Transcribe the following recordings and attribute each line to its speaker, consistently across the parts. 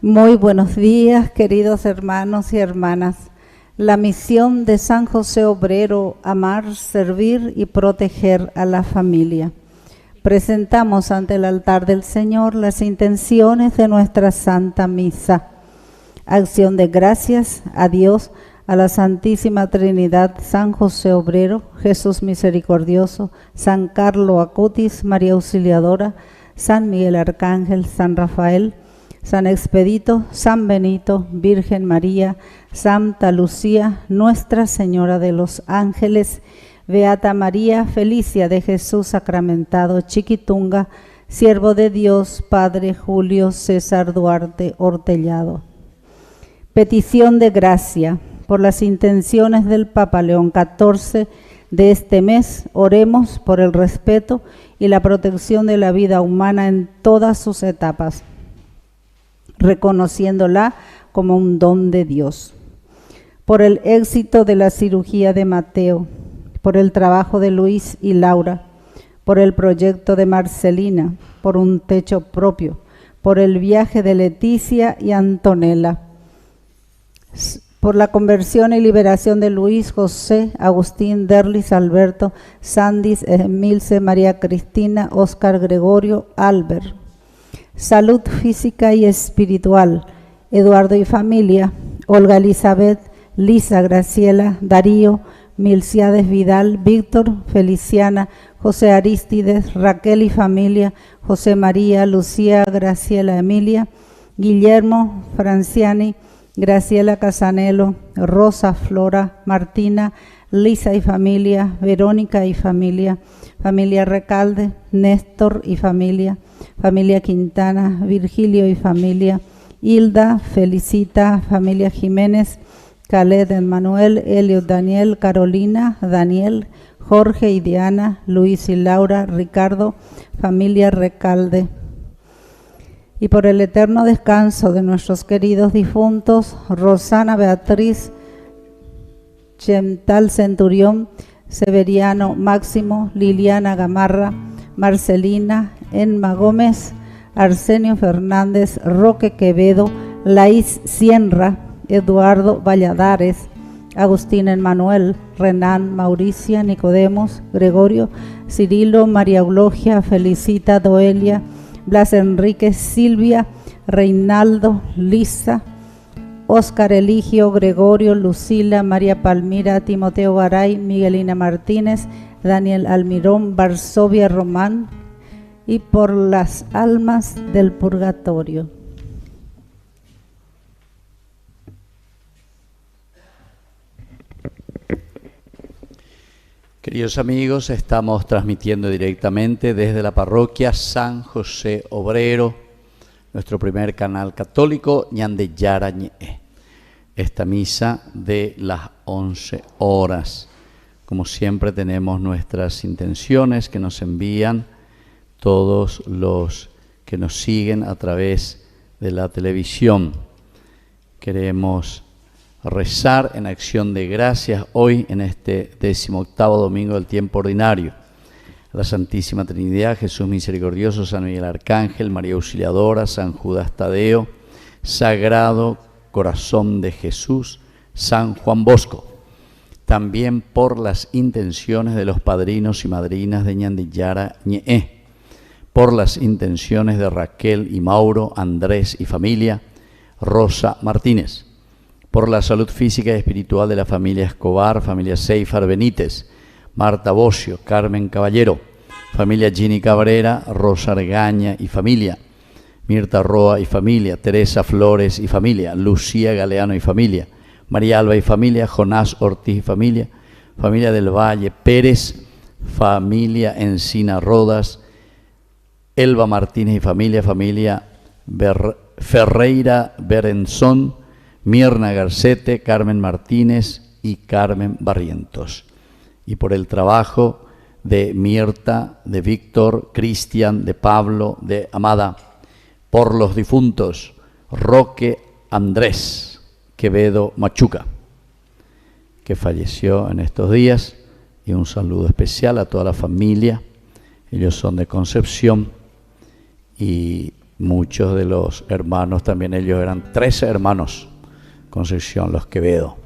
Speaker 1: Muy buenos días, queridos hermanos y hermanas. La misión de San José Obrero: amar, servir y proteger a la familia. Presentamos ante el altar del Señor las intenciones de nuestra Santa Misa. Acción de gracias a Dios, a la Santísima Trinidad, San José Obrero, Jesús Misericordioso, San Carlo Acutis, María Auxiliadora, San Miguel Arcángel, San Rafael, San Expedito, San Benito, Virgen María, Santa Lucía, Nuestra Señora de los Ángeles, Beata María Felicia de Jesús Sacramentado Chiquitunga, Siervo de Dios, Padre Julio César Duarte Hortellado. Petición de gracia. Por las intenciones del Papa León XIV de este mes, oremos por el respeto y la protección de la vida humana en todas sus etapas, reconociéndola como un don de Dios. Por el éxito de la cirugía de Mateo, por el trabajo de Luis y Laura, por el proyecto de Marcelina, por un techo propio, por el viaje de Leticia y Antonella, por la conversión y liberación de Luis, José, Agustín, Derlis, Alberto, Sandis, Emilce, María Cristina, Óscar Gregorio, Albert. Salud física y espiritual, Eduardo y familia, Olga Elizabeth, Lisa Graciela, Darío, Milciades Vidal, Víctor, Feliciana, José Aristides, Raquel y familia, José María, Lucía, Graciela Emilia, Guillermo, Franciani, Graciela Casanelo, Rosa Flora, Martina, Lisa y familia, Verónica y familia, familia Recalde, Néstor y familia, familia Quintana, Virgilio y familia, Hilda, Felicita, familia Jiménez, Khaled Emmanuel, Elio Daniel, Carolina, Daniel, Jorge y Diana, Luis y Laura, Ricardo, familia Recalde. Y por el eterno descanso de nuestros queridos difuntos, Rosana Beatriz, Chemtal Centurión, Severiano Máximo, Liliana Gamarra, Marcelina, Enma Gómez, Arsenio Fernández, Roque Quevedo, Laís Sienra, Eduardo Valladares, Agustín Emmanuel, Renan, Mauricia, Nicodemos, Gregorio, Cirilo, María Eulogia, Felicita, Doelia, Blas Enrique, Silvia, Reinaldo, Lisa, Óscar Eligio, Gregorio, Lucila, María Palmira, Timoteo Garay, Miguelina Martínez, Daniel Almirón, Varsovia Román, y por las almas del purgatorio.
Speaker 2: Queridos amigos, estamos transmitiendo directamente desde la parroquia San José Obrero, nuestro primer canal católico, Ñande Yara Ñe. Esta misa de las 11 horas. Como siempre tenemos nuestras intenciones que nos envían todos los que nos siguen a través de la televisión. Queremos rezar en acción de gracias hoy en este 18º domingo del tiempo ordinario. A la Santísima Trinidad, Jesús Misericordioso, San Miguel Arcángel, María Auxiliadora, San Judas Tadeo, Sagrado Corazón de Jesús, San Juan Bosco. También por las intenciones de los padrinos y madrinas de Ñande Yara Ñe, por las intenciones de Raquel y Mauro, Andrés y familia, Rosa Martínez, por la salud física y espiritual de la familia Escobar, familia Seifar Benítez, Marta Bocio, Carmen Caballero, familia Gini Cabrera, Rosa Argaña y familia, Mirta Roa y familia, Teresa Flores y familia, Lucía Galeano y familia, María Alba y familia, Jonás Ortiz y familia, familia del Valle Pérez, familia Encina Rodas, Elba Martínez y familia, familia Ferreira Berenzón, Mirna Garcete, Carmen Martínez y Carmen Barrientos. Y por el trabajo de Mirta, de Víctor, Cristian, de Pablo, de Amada, por los difuntos Roque Andrés Quevedo Machuca, que falleció en estos días, y un saludo especial a toda la familia. Ellos son de Concepción y Muchos de los hermanos, también ellos eran 13 hermanos, Concepción, los Quevedo.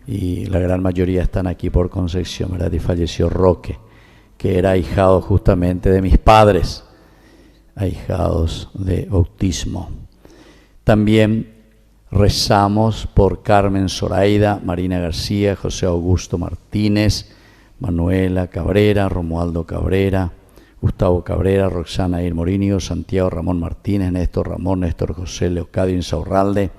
Speaker 2: Y la gran mayoría están aquí por Concepción, ¿verdad? Y falleció Roque, que era ahijado justamente de mis padres, ahijados de bautismo. También rezamos por Carmen Zoraida, Marina García, José Augusto Martínez, Manuela Cabrera, Romualdo Cabrera, Gustavo Cabrera, Roxana Ir Morinio, Santiago Ramón Martínez, Néstor Ramón, Néstor José Leocadio Insaurralde,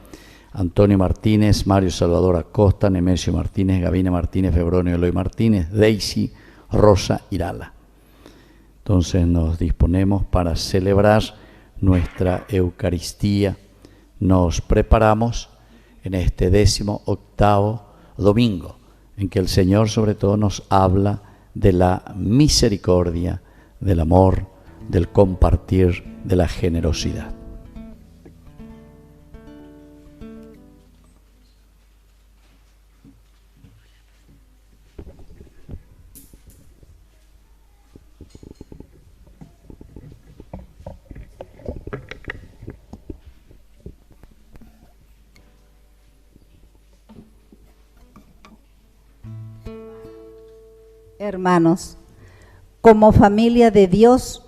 Speaker 2: Antonio Martínez, Mario Salvador Acosta, Nemesio Martínez, Gavina Martínez, Febronio Eloy Martínez, Daisy Rosa Irala. Entonces nos disponemos para celebrar nuestra Eucaristía. Nos preparamos en este 18º domingo, en que el Señor sobre todo nos habla de la misericordia, del amor, del compartir, de la generosidad.
Speaker 1: Hermanos, como familia de Dios,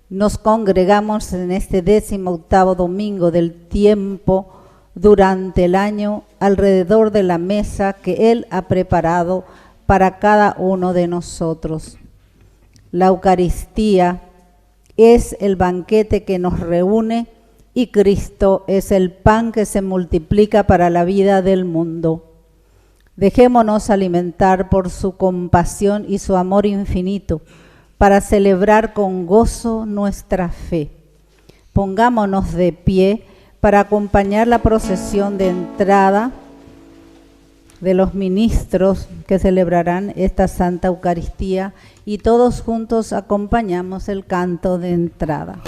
Speaker 1: nos congregamos en este 18º domingo del tiempo durante el año alrededor de la mesa que Él ha preparado para cada uno de nosotros. La Eucaristía es el banquete que nos reúne y Cristo es el pan que se multiplica para la vida del mundo. Dejémonos alimentar por su compasión y su amor infinito para celebrar con gozo nuestra fe. Pongámonos de pie para acompañar la procesión de entrada de los ministros que celebrarán esta Santa Eucaristía y todos juntos acompañamos el canto de entrada.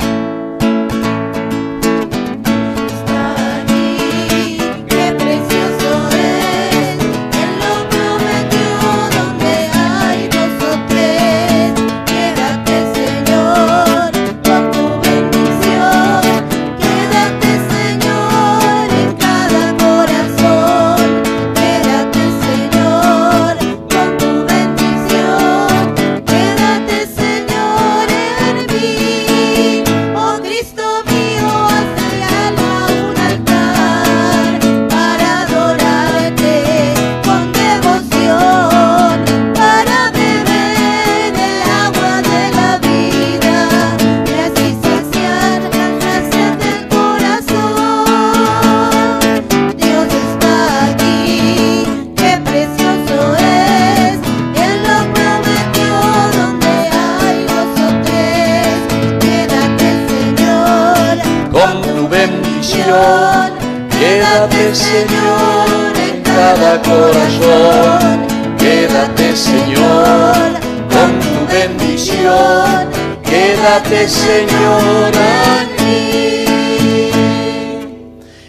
Speaker 2: Quédate, Señor, en cada corazón. Quédate, Señor, con tu bendición. Quédate, Señor, aquí.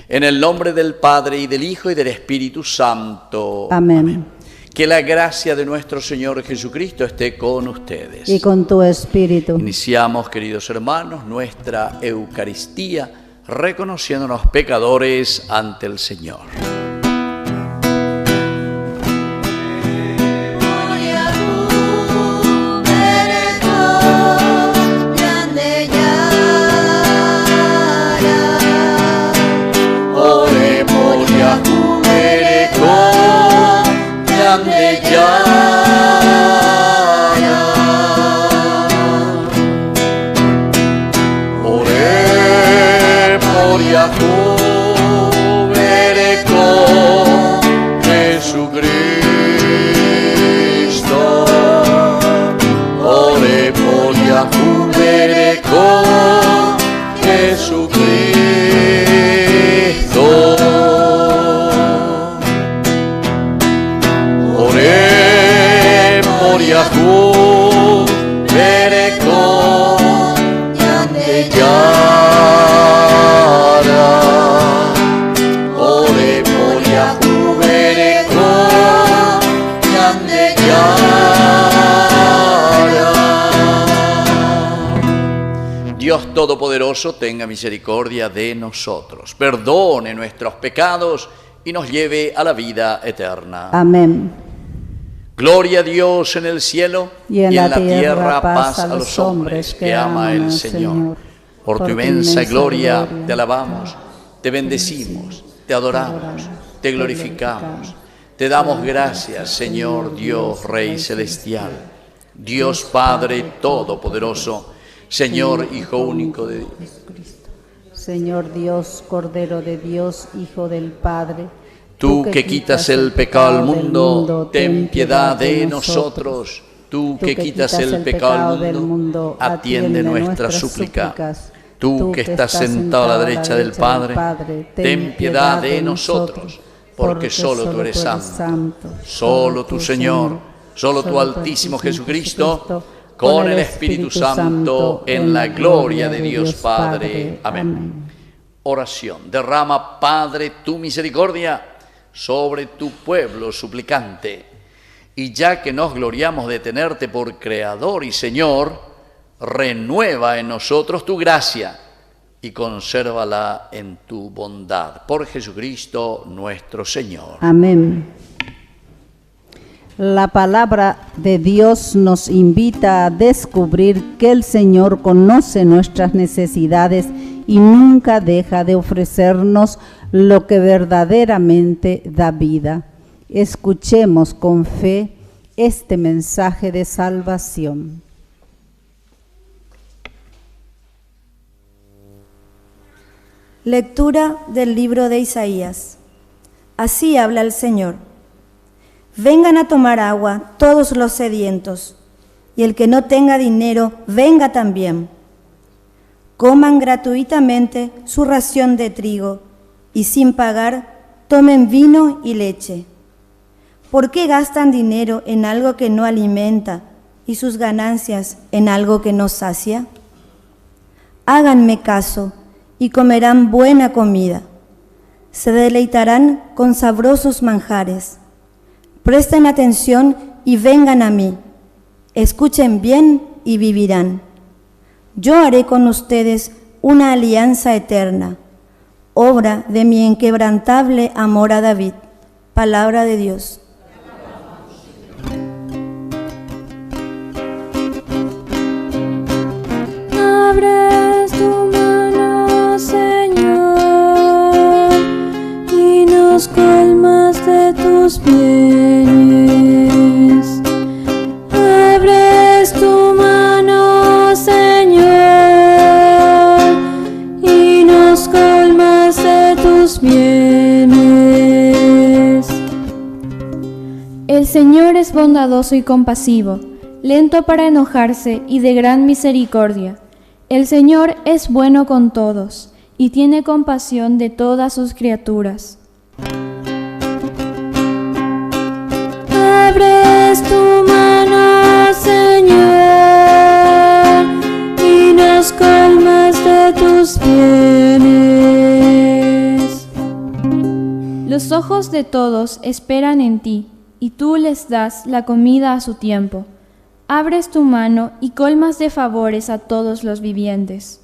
Speaker 2: En el nombre del Padre, y del Hijo, y del Espíritu Santo.
Speaker 1: Amén.
Speaker 2: Amén. Que la gracia de nuestro Señor Jesucristo esté con ustedes.
Speaker 1: Y con tu espíritu.
Speaker 2: Iniciamos, queridos hermanos, nuestra Eucaristía, reconociéndonos pecadores ante el Señor. Dios Todopoderoso tenga misericordia de nosotros, perdone nuestros pecados y nos lleve a la vida eterna.
Speaker 1: Amén.
Speaker 2: Gloria a Dios en el cielo
Speaker 1: y en la tierra paz a los hombres que ama el Señor.
Speaker 2: Por tu inmensa gloria te alabamos, te bendecimos, te adoramos, te glorificamos. Te damos gracias, Señor Dios, Rey Celestial, Dios Padre Todopoderoso, Señor Hijo único de Dios.
Speaker 1: Señor Dios, Cordero de Dios, Hijo del Padre.
Speaker 2: Tú que quitas el pecado del mundo, ten piedad de nosotros. Tú que quitas el pecado del mundo, atiende nuestras súplicas. Tú que estás sentado a la derecha del Padre, ten piedad de nosotros, porque solo tú eres santo. Solo tú, Señor, solo tú, Altísimo Jesucristo, con el Espíritu Santo, en la gloria de Dios Padre. Amén. Oración. Derrama, Padre, tu misericordia sobre tu pueblo suplicante. Y ya que nos gloriamos de tenerte por Creador y Señor, renueva en nosotros tu gracia y consérvala en tu bondad. Por Jesucristo nuestro Señor. Amén.
Speaker 1: La palabra de Dios nos invita a descubrir que el Señor conoce nuestras necesidades y nunca deja de ofrecernos lo que verdaderamente da vida. Escuchemos con fe este mensaje de salvación.
Speaker 3: Lectura del libro de Isaías. Así habla el Señor. Vengan a tomar agua todos los sedientos, y el que no tenga dinero, venga también. Coman gratuitamente su ración de trigo, y sin pagar, tomen vino y leche. ¿Por qué gastan dinero en algo que no alimenta y sus ganancias en algo que no sacia? Háganme caso y comerán buena comida. Se deleitarán con sabrosos manjares. Presten atención y vengan a mí. Escuchen bien y vivirán. Yo haré con ustedes una alianza eterna, obra de mi inquebrantable amor a David. Palabra de Dios.
Speaker 4: Abres tu mano, Señor, y nos colmas de tus bienes. Abres tu mano, Señor, y nos colmas de tus bienes. El Señor es bondadoso y compasivo, lento para enojarse y de gran misericordia. El Señor es bueno con todos y tiene compasión de todas sus criaturas. Abres tu mano, Señor, y nos colmas de tus bienes. Los ojos de todos esperan en ti, y tú les das la comida a su tiempo. Abres tu mano y colmas de favores a todos los vivientes.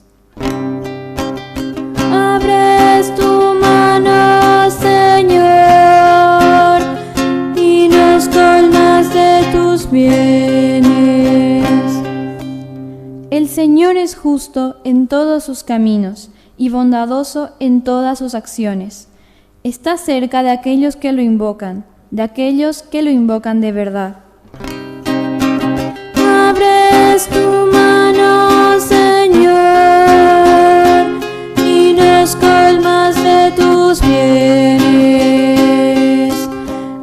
Speaker 4: Abres tu mano, Señor, y nos colmas de tus bienes. El Señor es justo en todos sus caminos y bondadoso en todas sus acciones. Está cerca de aquellos que lo invocan, de aquellos que lo invocan de verdad. Abres tu mano, Señor, y nos colmas de tus bienes.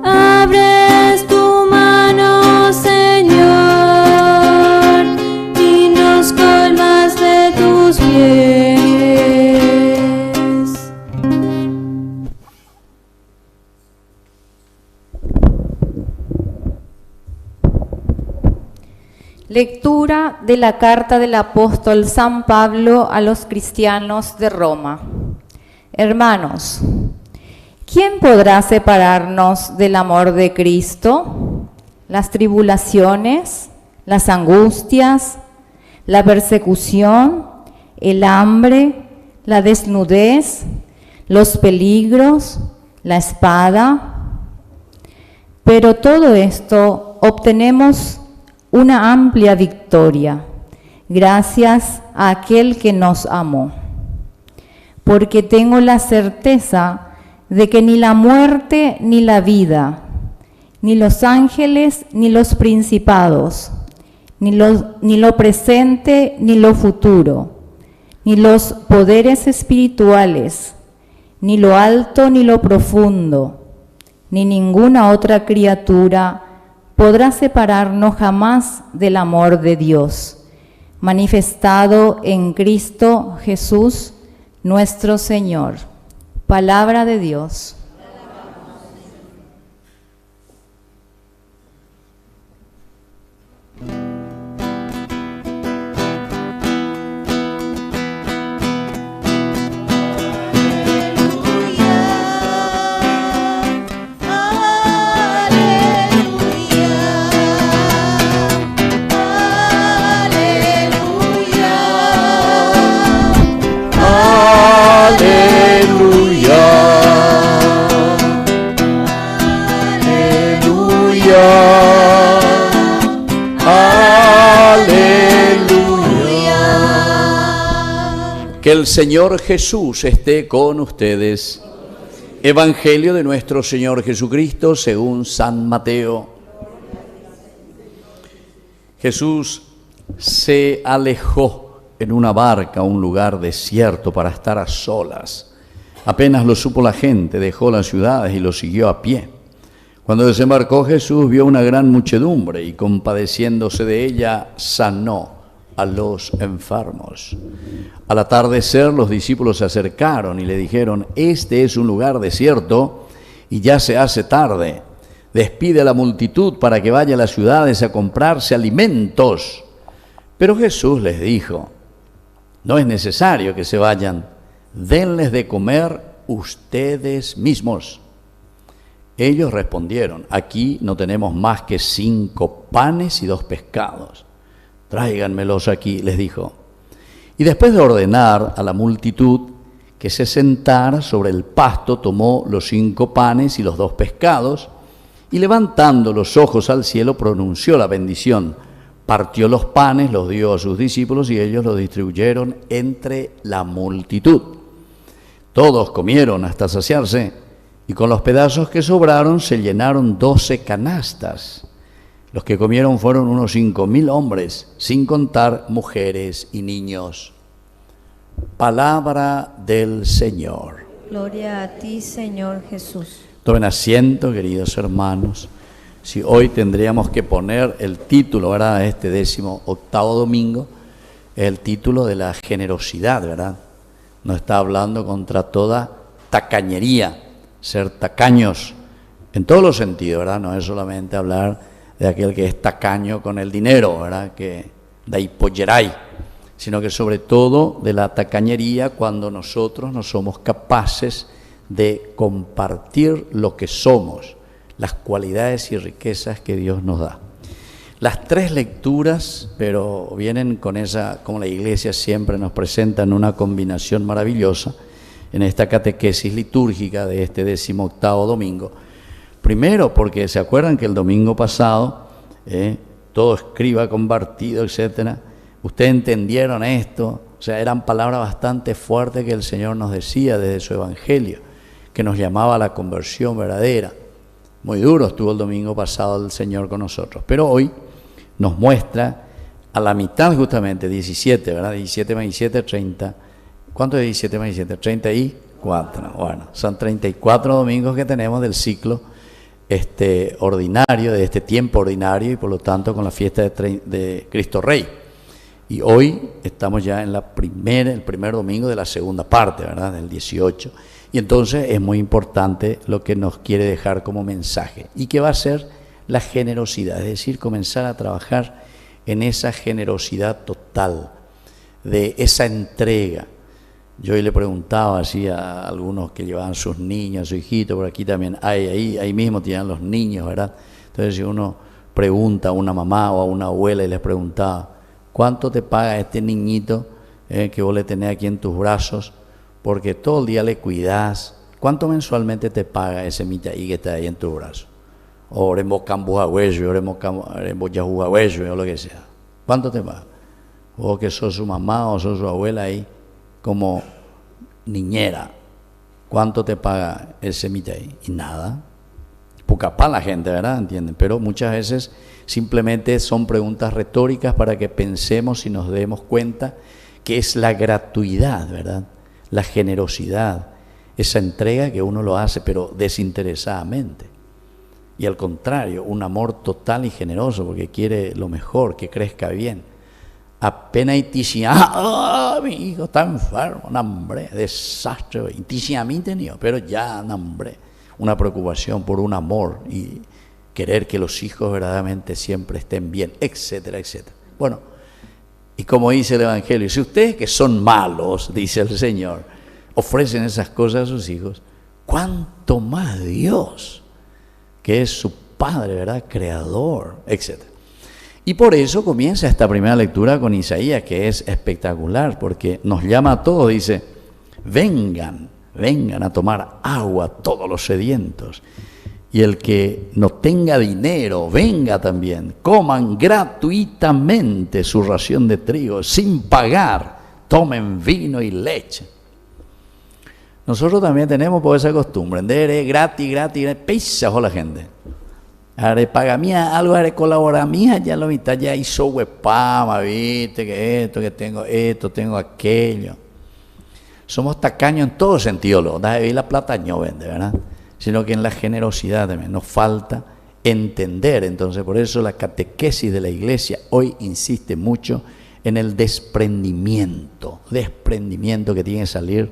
Speaker 4: Abres tu mano, Señor, y nos colmas de tus bienes.
Speaker 5: Lectura de la carta del apóstol San Pablo a los cristianos de Roma. Hermanos, ¿quién podrá separarnos del amor de Cristo? ¿Las tribulaciones, las angustias, la persecución, el hambre, la desnudez, los peligros, la espada. Pero todo esto obtenemos una amplia victoria, gracias a aquel que nos amó. Porque tengo la certeza de que ni la muerte ni la vida, ni los ángeles ni los principados, ni lo presente ni lo futuro, ni los poderes espirituales, ni lo alto ni lo profundo, ni ninguna otra criatura podrá separarnos jamás del amor de Dios, manifestado en Cristo Jesús, nuestro Señor. Palabra de Dios.
Speaker 2: Que el Señor Jesús esté con ustedes. Evangelio de nuestro Señor Jesucristo según San Mateo. Jesús se alejó en una barca a un lugar desierto para estar a solas. Apenas lo supo la gente, dejó las ciudades y lo siguió a pie. Cuando desembarcó Jesús vio una gran muchedumbre y compadeciéndose de ella sanó a los enfermos. Al atardecer los discípulos se acercaron y le dijeron: este es un lugar desierto y ya se hace tarde. Despide a la multitud para que vaya a las ciudades a comprarse alimentos. Pero Jesús les dijo: no es necesario que se vayan, denles de comer ustedes mismos. Ellos respondieron: aquí no tenemos más que 5 panes y 2 pescados. Tráiganmelos aquí, les dijo. Y después de ordenar a la multitud que se sentara sobre el pasto, tomó los 5 panes y los 2 pescados, y levantando los ojos al cielo pronunció la bendición. Partió los panes, los dio a sus discípulos y ellos los distribuyeron entre la multitud. Todos comieron hasta saciarse, y con los pedazos que sobraron se llenaron 12 canastas. Los que comieron fueron unos 5.000 hombres, sin contar mujeres y niños. Palabra del Señor.
Speaker 3: Gloria a ti, Señor Jesús.
Speaker 2: Tomen asiento, queridos hermanos. Si hoy tendríamos que poner el título, ¿verdad?, a este 18º domingo, el título de la generosidad, ¿verdad? Nos está hablando contra toda tacañería, ser tacaños en todos los sentidos, ¿verdad? No es solamente hablar de aquel que es tacaño con el dinero, ¿verdad?, que da hipolleray, sino que sobre todo de la tacañería cuando nosotros no somos capaces de compartir lo que somos, las cualidades y riquezas que Dios nos da. Las 3 lecturas, pero vienen con esa, como la Iglesia siempre nos presenta en una combinación maravillosa, en esta catequesis litúrgica de este 18º domingo. Primero, porque se acuerdan que el domingo pasado, todo escriba convertido, etcétera. Ustedes entendieron esto, o sea, eran palabras bastante fuertes que el Señor nos decía desde su Evangelio, que nos llamaba a la conversión verdadera. Muy duro estuvo el domingo pasado el Señor con nosotros, pero hoy nos muestra a la mitad justamente, 17, ¿verdad? 17 más 17, 30. ¿Cuánto es 17 más 17? 34. Bueno, son 34 domingos que tenemos del ciclo ordinario, de este tiempo ordinario, y por lo tanto con la fiesta de Cristo Rey. Y hoy estamos ya en el primer domingo de la segunda parte, ¿verdad?, del 18. Y entonces es muy importante lo que nos quiere dejar como mensaje, y que va a ser la generosidad, es decir, comenzar a trabajar en esa generosidad total, de esa entrega. Yo hoy le preguntaba así a algunos que llevaban sus niños, su hijito, por aquí también ahí mismo tienen los niños, ¿verdad? Entonces si uno pregunta a una mamá o a una abuela y les preguntaba: ¿cuánto te paga este niñito que vos le tenés aquí en tus brazos, porque todo el día le cuidás. ¿Cuánto mensualmente te paga ese mitaí que está ahí en tu brazo? O oremos cambujahuello, oremos yajujahuello, o lo que sea. ¿Cuánto te paga? Vos que sos su mamá o sos su abuela ahí, como niñera, ¿cuánto te paga ese mitaí? Y nada. Pucapá la gente, ¿verdad? ¿Entienden? Pero muchas veces simplemente son preguntas retóricas para que pensemos y nos demos cuenta que es la gratuidad, ¿verdad? La generosidad, esa entrega que uno lo hace pero desinteresadamente. Y al contrario, un amor total y generoso porque quiere lo mejor, que crezca bien. Apenas mi hijo está enfermo, hambre, desastre, a mí tenía, pero ya hambre, una preocupación por un amor y querer que los hijos verdaderamente siempre estén bien, etcétera, etcétera. Bueno, y como dice el Evangelio, si ustedes que son malos, dice el Señor, ofrecen esas cosas a sus hijos, ¿cuánto más Dios, que es su Padre, ¿verdad? Creador, etcétera? Y por eso comienza esta primera lectura con Isaías, que es espectacular, porque nos llama a todos, dice, vengan a tomar agua todos los sedientos. Y el que no tenga dinero, venga también, coman gratuitamente su ración de trigo, sin pagar, tomen vino y leche. Nosotros también tenemos por esa costumbre, de gratis, pisa a la gente. Are paga mía, algo are colabora mía, ya lo mitad ya hizo huepama, viste, que esto, que tengo esto, tengo aquello. Somos tacaños en todo sentido, lo da de la plata no vende, ¿verdad? Sino que en la generosidad también nos falta entender. Entonces, por eso la catequesis de la Iglesia hoy insiste mucho en el desprendimiento que tiene que salir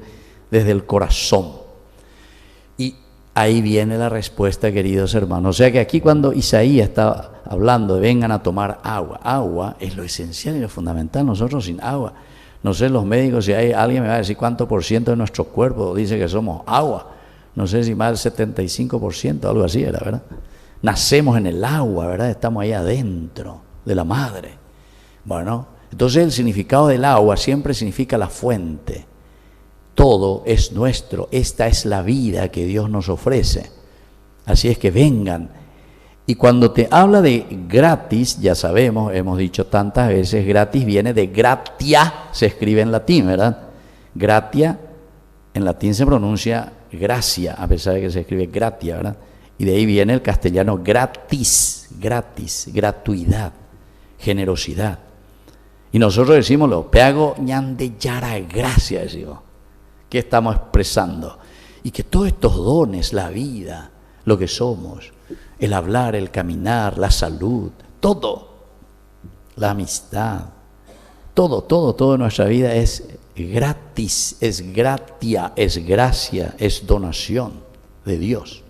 Speaker 2: desde el corazón. Y ahí viene la respuesta, queridos hermanos. O sea que aquí cuando Isaías está hablando de vengan a tomar agua es lo esencial y lo fundamental. Nosotros sin agua, no sé los médicos, si hay alguien me va a decir cuánto por ciento de nuestro cuerpo dice que somos agua. No sé si más del 75%, algo así era, ¿verdad? Nacemos en el agua, ¿verdad? Estamos ahí adentro de la madre. Bueno, entonces el significado del agua siempre significa la fuente. Todo es nuestro, esta es la vida que Dios nos ofrece. Así es que vengan. Y cuando te habla de gratis, ya sabemos, hemos dicho tantas veces, gratis viene de gratia, se escribe en latín, ¿verdad? Gratia, en latín se pronuncia gracia, a pesar de que se escribe gratia, ¿verdad? Y de ahí viene el castellano gratis, gratuidad, generosidad. Y nosotros decimos lo peago ñande yara gracia, decimos. ¿Qué estamos expresando? Y que todos estos dones, la vida, lo que somos, el hablar, el caminar, la salud, todo, la amistad, todo en nuestra vida es gratis, es gratia, es gracia, es donación de Dios.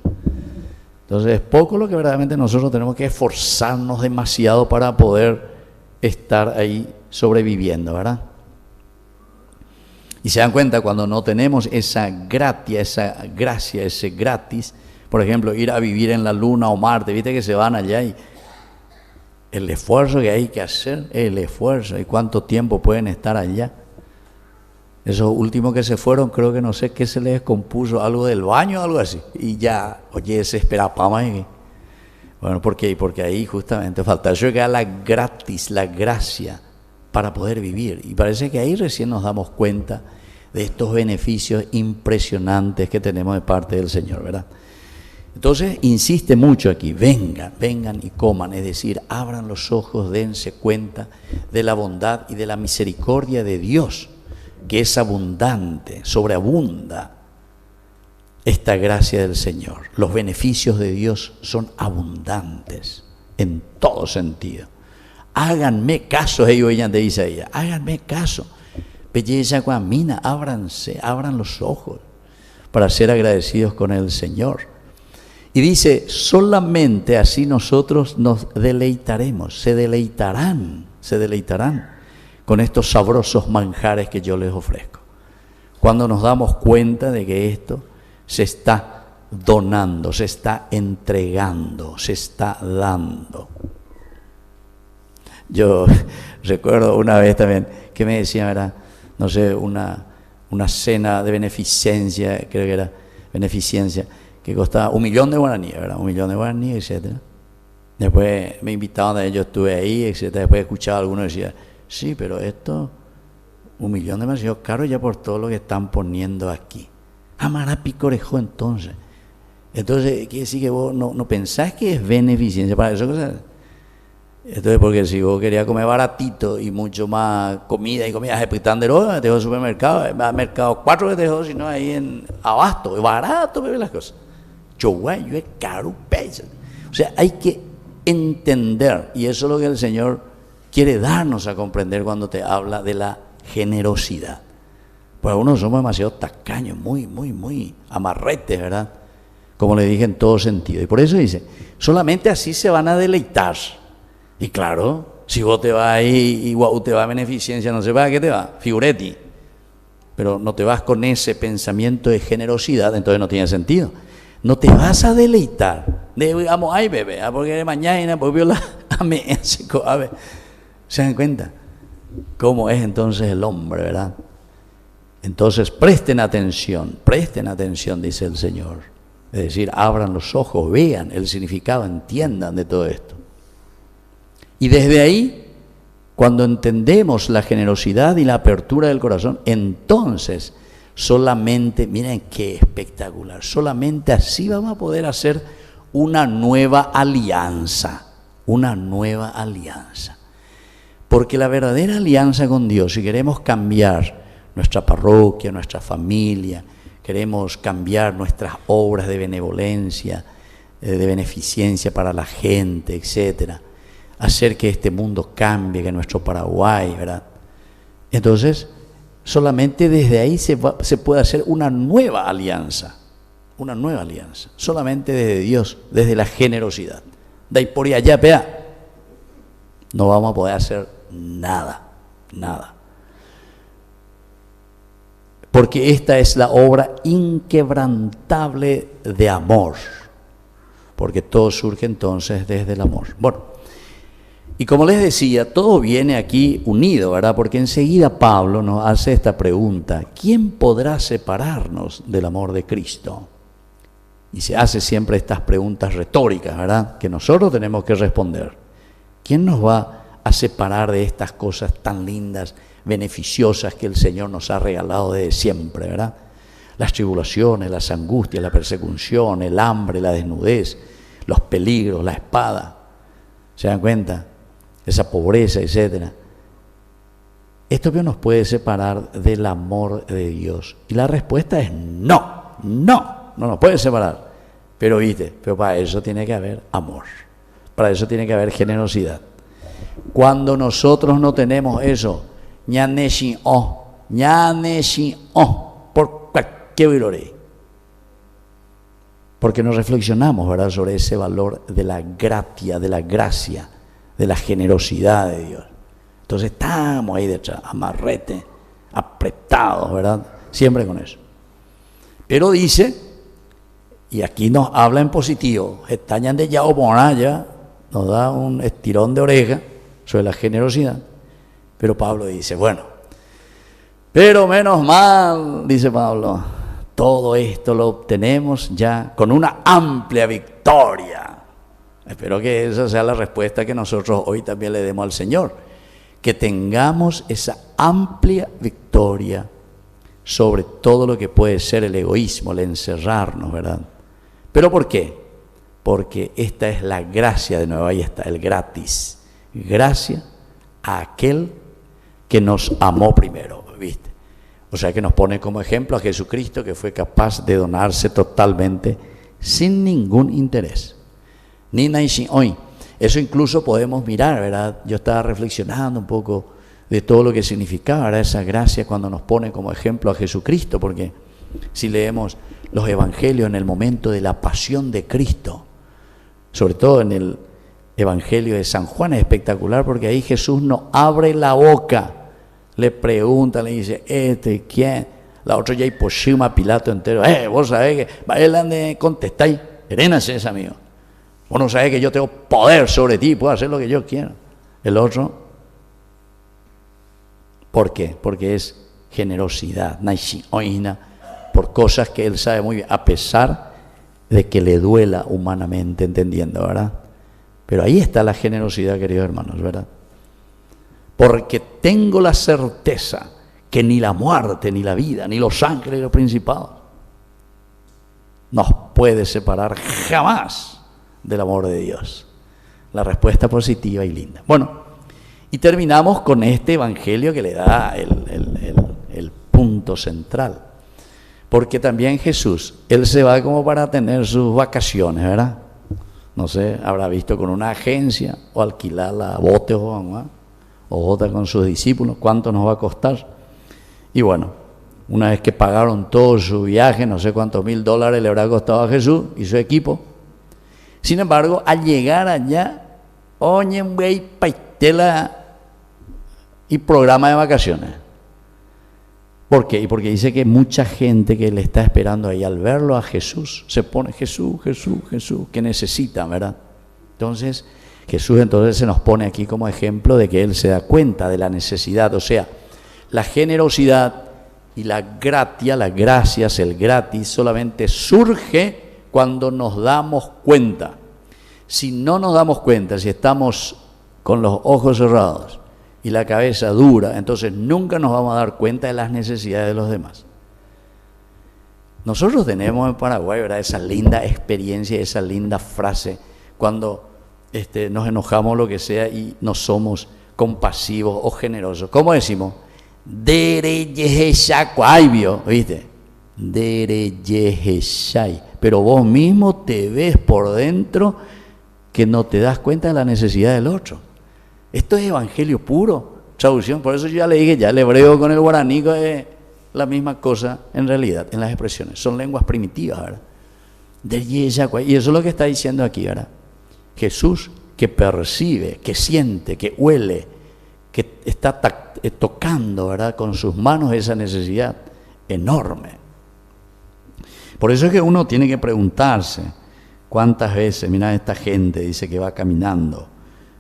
Speaker 2: Entonces es poco lo que verdaderamente nosotros tenemos que esforzarnos demasiado para poder estar ahí sobreviviendo, ¿verdad? Y se dan cuenta cuando no tenemos esa gratia, esa gracia, ese gratis, por ejemplo, ir a vivir en la Luna o Marte, viste que se van allá y el esfuerzo que hay que hacer, y cuánto tiempo pueden estar allá. Esos últimos que se fueron, creo que no sé qué se les descompuso, algo del baño o algo así, y ya, oye, se espera para más. Bueno, ¿por qué? Porque ahí justamente falta llegar la gratis, la gracia, para poder vivir. Y parece que ahí recién nos damos cuenta de estos beneficios impresionantes que tenemos de parte del Señor, ¿verdad? Entonces insiste mucho aquí, vengan y coman, es decir, abran los ojos, dense cuenta de la bondad y de la misericordia de Dios, que es abundante, sobreabunda esta gracia del Señor. Los beneficios de Dios son abundantes en todo sentido. Háganme caso, ellos de Isaías, háganme caso. Belleza guamina, abran los ojos para ser agradecidos con el Señor. Y dice, solamente así nosotros nos deleitaremos, se deleitarán con estos sabrosos manjares que yo les ofrezco. Cuando nos damos cuenta de que esto se está donando, se está entregando, se está dando. Yo recuerdo una vez también que me decían, ¿verdad? no sé, una cena de beneficencia, creo que era beneficencia, que costaba 1 millón de guaraníes, ¿verdad? 1 millón de guaraníes, etc. Después me invitaban, yo estuve ahí, etc. Después escuchaba a algunos decía, sí, pero esto, 1 millón demasiado caro ya por todo lo que están poniendo aquí. Amará picorejo entonces. Entonces, quiere decir que vos no pensás que es beneficencia para eso. Entonces, porque si vos querías comer baratito y mucho más comida y comida, te dejó el supermercado, va al mercado 4 que te dejó, sino ahí en Abasto, es barato, bebé, las cosas. Yo es caro, peso. O sea, hay que entender, y eso es lo que el Señor quiere darnos a comprender cuando te habla de la generosidad. Pues algunos somos demasiado tacaños, muy amarretes, ¿verdad? Como le dije, en todo sentido. Y por eso dice, solamente así se van a deleitar. Y claro, si vos te vas ahí y wow, te va a beneficencia, no sé para qué te va, figuretti. Pero no te vas con ese pensamiento de generosidad, entonces no tiene sentido. No te vas a deleitar. Digamos, ay bebé, porque mañana, porque a ver. ¿Se dan cuenta? ¿Cómo es entonces el hombre, verdad? Entonces presten atención, dice el Señor. Es decir, abran los ojos, vean el significado, entiendan de todo esto. Y desde ahí, cuando entendemos la generosidad y la apertura del corazón, entonces solamente, miren qué espectacular, solamente así vamos a poder hacer una nueva alianza. Porque la verdadera alianza con Dios, si queremos cambiar nuestra parroquia, nuestra familia, queremos cambiar nuestras obras de benevolencia, de beneficencia para la gente, etcétera, hacer que este mundo cambie, que nuestro Paraguay, ¿verdad? Entonces, solamente desde ahí se puede hacer una nueva alianza, solamente desde Dios, desde la generosidad. De ahí por allá, vea, no vamos a poder hacer nada. Porque esta es la obra inquebrantable de amor, porque todo surge entonces desde el amor. Bueno, y como les decía, todo viene aquí unido, ¿verdad? Porque enseguida Pablo nos hace esta pregunta: ¿quién podrá separarnos del amor de Cristo? Y se hace siempre estas preguntas retóricas, ¿verdad? Que nosotros tenemos que responder. ¿Quién nos va a separar de estas cosas tan lindas, beneficiosas que el Señor nos ha regalado desde siempre, ¿verdad? Las tribulaciones, las angustias, la persecución, el hambre, la desnudez, los peligros, la espada. ¿Se dan cuenta? Esa pobreza, etcétera. Esto que nos puede separar del amor de Dios. Y la respuesta es no nos puede separar. Pero para eso tiene que haber amor. Para eso tiene que haber generosidad. Cuando nosotros no tenemos eso, por qué viroré. Porque no reflexionamos, ¿verdad?, sobre ese valor de la gratia, de la gracia, de la generosidad de Dios. Entonces estamos ahí detrás, amarrete, apretados, ¿verdad? Siempre con eso. Pero dice, y aquí nos habla en positivo, estañan de ya o moraya, nos da un estirón de oreja sobre la generosidad. Pero Pablo dice, bueno, pero menos mal, dice Pablo, todo esto lo obtenemos ya con una amplia victoria. Espero que esa sea la respuesta que nosotros hoy también le demos al Señor, que tengamos esa amplia victoria sobre todo lo que puede ser el egoísmo, el encerrarnos, ¿verdad? ¿Pero por qué? Porque esta es la gracia, de nuevo, ahí está, el gratis. Gracia a aquel que nos amó primero, ¿viste? O sea, que nos pone como ejemplo a Jesucristo, que fue capaz de donarse totalmente sin ningún interés. Ni sin hoy. Eso incluso podemos mirar, ¿verdad? Yo estaba reflexionando un poco de todo lo que significaba, ¿verdad?, esa gracia cuando nos pone como ejemplo a Jesucristo, porque si leemos los evangelios en el momento de la pasión de Cristo, sobre todo en el evangelio de San Juan, es espectacular porque ahí Jesús no abre la boca, le pregunta, le dice, ¿quién? La otra ya hiposhima a Pilato entero, vos sabés que, él ande contestáis, erénase ese amigo. Vos no sabés que yo tengo poder sobre ti, puedo hacer lo que yo quiera. El otro, ¿por qué? Porque es generosidad, por cosas que él sabe muy bien, a pesar de que le duela humanamente, entendiendo, ¿verdad? Pero ahí está la generosidad, queridos hermanos, ¿verdad? Porque tengo la certeza que ni la muerte, ni la vida, ni los ángeles, ni los principados nos puede separar jamás del amor de Dios. La respuesta positiva y linda. Bueno, y terminamos con este evangelio que le da el punto central. Porque también Jesús, él se va como para tener sus vacaciones, ¿verdad? No sé, habrá visto con una agencia o alquilar la bote o bota con sus discípulos, ¿cuánto nos va a costar? Y bueno, una vez que pagaron todo su viaje, no sé cuántos $1000 le habrá costado a Jesús y su equipo. Sin embargo, al llegar allá, oye, güey, paitela y programa de vacaciones. ¿Por qué? Porque dice que mucha gente que le está esperando ahí, al verlo a Jesús, se pone Jesús, que necesitan, ¿verdad? Entonces, Jesús entonces se nos pone aquí como ejemplo de que Él se da cuenta de la necesidad, o sea, la generosidad y la gracias, el gratis, solamente surge cuando nos damos cuenta. Si no nos damos cuenta, si estamos con los ojos cerrados y la cabeza dura, entonces nunca nos vamos a dar cuenta de las necesidades de los demás. Nosotros tenemos en Paraguay, ¿verdad?, esa linda experiencia, esa linda frase, cuando nos enojamos, lo que sea, y no somos compasivos o generosos. ¿Cómo decimos? Dereyeheshacuaibio, ¿viste? Dereyeheshai. Pero vos mismo te ves por dentro que no te das cuenta de la necesidad del otro. Esto es evangelio puro, traducción. Por eso yo ya le dije, ya el hebreo con el guaraní es la misma cosa en realidad, en las expresiones. Son lenguas primitivas, ¿verdad? Y eso es lo que está diciendo aquí, ¿verdad? Jesús, que percibe, que siente, que huele, que está tocando, ¿verdad?, con sus manos esa necesidad enorme. Por eso es que uno tiene que preguntarse cuántas veces, mira, esta gente dice que va caminando,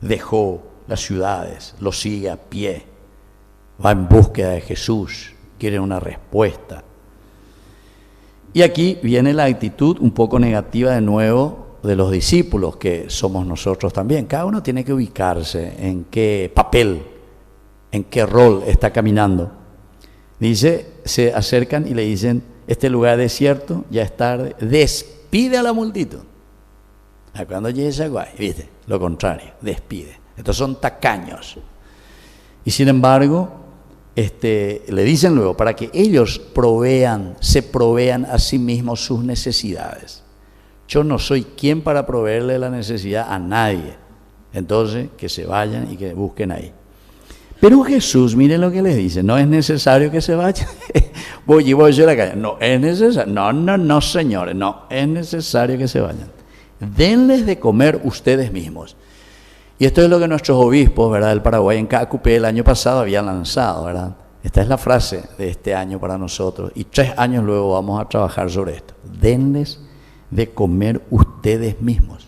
Speaker 2: dejó las ciudades, lo sigue a pie, va en búsqueda de Jesús, quiere una respuesta. Y aquí viene la actitud un poco negativa de nuevo de los discípulos, que somos nosotros también. Cada uno tiene que ubicarse en qué papel, en qué rol está caminando. Dice, se acercan y le dicen, este lugar desierto, ya es tarde, despide a la multitud. Cuando llegue esa guay, ¿viste? Lo contrario, despide. Estos son tacaños. Y sin embargo, le dicen luego, para que ellos se provean a sí mismos sus necesidades. Yo no soy quien para proveerle la necesidad a nadie. Entonces, que se vayan y que busquen ahí. Pero Jesús, miren lo que les dice, no es necesario que se vayan. voy a la calle. No es necesario. No, señores, no es necesario que se vayan. Denles de comer ustedes mismos. Y esto es lo que nuestros obispos, ¿verdad?, del Paraguay, en Cacupé el año pasado habían lanzado, ¿verdad? Esta es la frase de este año para nosotros. Y 3 años luego vamos a trabajar sobre esto. Denles de comer ustedes mismos.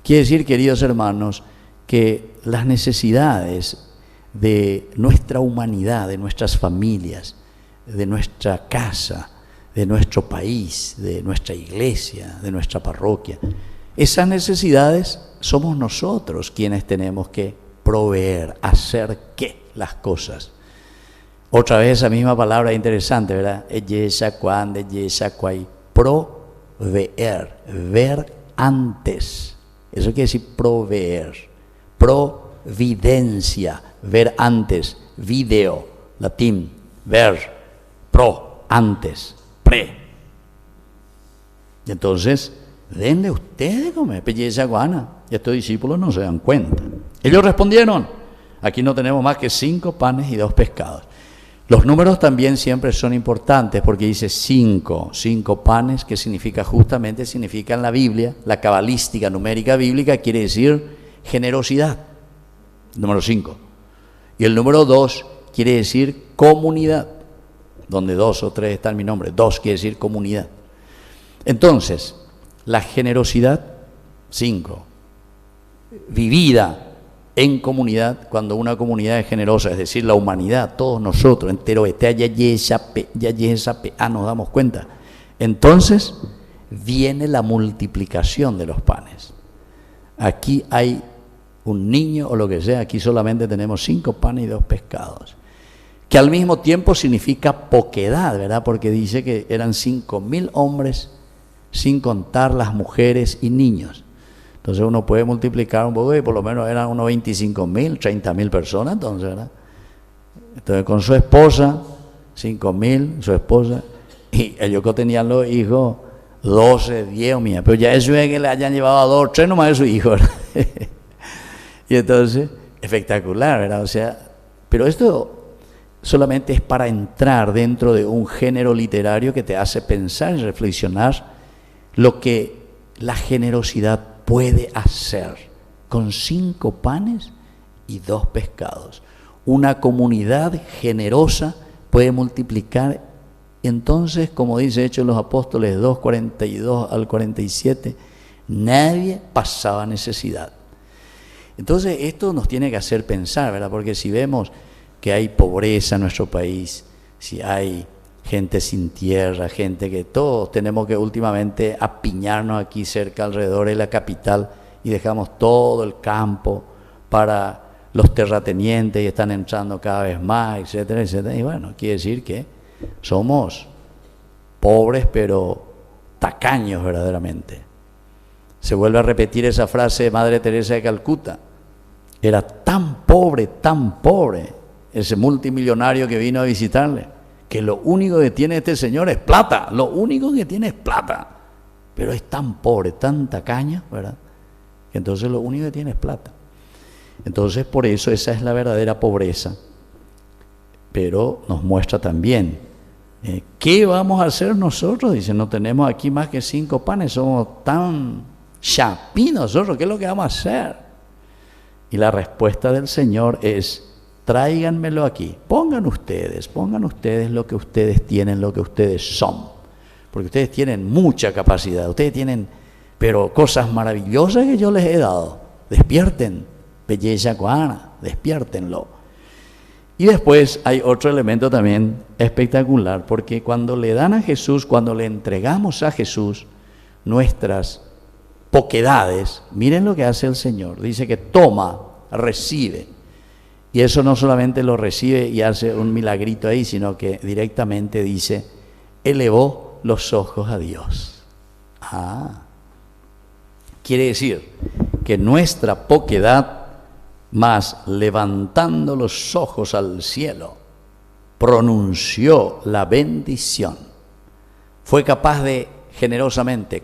Speaker 2: Quiere decir, queridos hermanos, que las necesidades de nuestra humanidad, de nuestras familias, de nuestra casa, de nuestro país, de nuestra iglesia, de nuestra parroquia, esas necesidades somos nosotros quienes tenemos que proveer, hacer qué, las cosas. Otra vez esa misma palabra interesante, ¿verdad? Proveer, ver antes. Eso quiere decir proveer. Providencia, ver antes. Video, latín, ver. Pro, antes. Pre. Y entonces, denle ustedes de comer, belleza guana. Y estos discípulos no se dan cuenta. Ellos respondieron, aquí no tenemos más que 5 panes y 2 pescados. Los números también siempre son importantes porque dice 5 panes, que significa en la Biblia, la cabalística numérica bíblica quiere decir generosidad, número 5. Y el número 2 quiere decir comunidad, donde 2 o 3 está en mi nombre, 2 quiere decir comunidad. Entonces, la generosidad, 5, vivida en comunidad, cuando una comunidad es generosa, es decir, la humanidad, todos nosotros, entero, nos damos cuenta. Entonces viene la multiplicación de los panes. Aquí hay un niño o lo que sea, aquí solamente tenemos 5 panes y 2 pescados, que al mismo tiempo significa poquedad, ¿verdad? Porque dice que eran 5.000 hombres, sin contar las mujeres y niños. Entonces uno puede multiplicar un poco y por lo menos eran unos 25.000, 30.000 personas, entonces, ¿verdad? Entonces con su esposa, 5.000, su esposa, y ellos que tenían los hijos, 12, 10 o mía, pero ya eso es que le hayan llevado a 2 o 3 nomás de su hijo, ¿verdad? Y entonces, espectacular, ¿verdad? O sea, pero esto solamente es para entrar dentro de un género literario que te hace pensar y reflexionar lo que la generosidad puede hacer con 5 panes y 2 pescados. Una comunidad generosa puede multiplicar, entonces, como dice Hechos de los Apóstoles 2, 42 al 47, nadie pasaba necesidad. Entonces esto nos tiene que hacer pensar, ¿verdad? Porque si vemos que hay pobreza en nuestro país, si hay gente sin tierra, gente que todos tenemos que últimamente apiñarnos aquí cerca alrededor de la capital y dejamos todo el campo para los terratenientes y están entrando cada vez más, etcétera, etcétera. Y bueno, quiere decir que somos pobres pero tacaños verdaderamente. Se vuelve a repetir esa frase de Madre Teresa de Calcuta. Era tan pobre, ese multimillonario que vino a visitarle, que lo único que tiene este señor es plata, lo único que tiene es plata, pero es tan pobre, tan tacaño, ¿verdad? Que entonces lo único que tiene es plata. Entonces por eso esa es la verdadera pobreza, pero nos muestra también, ¿qué vamos a hacer nosotros? Dice, no tenemos aquí más que 5 panes, somos tan chapí nosotros, ¿qué es lo que vamos a hacer? Y la respuesta del Señor es, tráiganmelo aquí, pongan ustedes lo que ustedes tienen, lo que ustedes son, porque ustedes tienen mucha capacidad, ustedes tienen, pero cosas maravillosas que yo les he dado, despierten, belleza coana, despiértenlo. Y después hay otro elemento también espectacular, porque cuando le dan a Jesús, cuando le entregamos a Jesús nuestras poquedades, miren lo que hace el Señor, dice que toma, recibe. Y eso no solamente lo recibe y hace un milagrito ahí, sino que directamente dice, elevó los ojos a Dios. Quiere decir que nuestra poquedad, más levantando los ojos al cielo, pronunció la bendición. Fue capaz de generosamente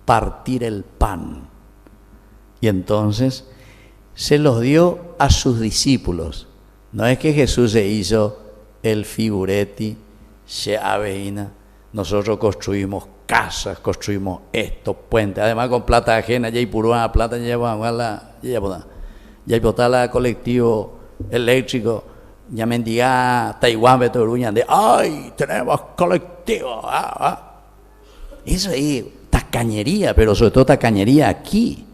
Speaker 2: partir el pan. Y entonces se los dio a sus discípulos. No es que Jesús se hizo el figuretti, se aveina. Nosotros construimos casas, construimos estos puentes, además con plata ajena, ya hay pura plata, ya hay botada colectivo eléctrico, ya mendiga Taiwán, Betoruña, de ¡ay! Tenemos colectivo. Eso es tacañería, pero sobre todo tacañería aquí.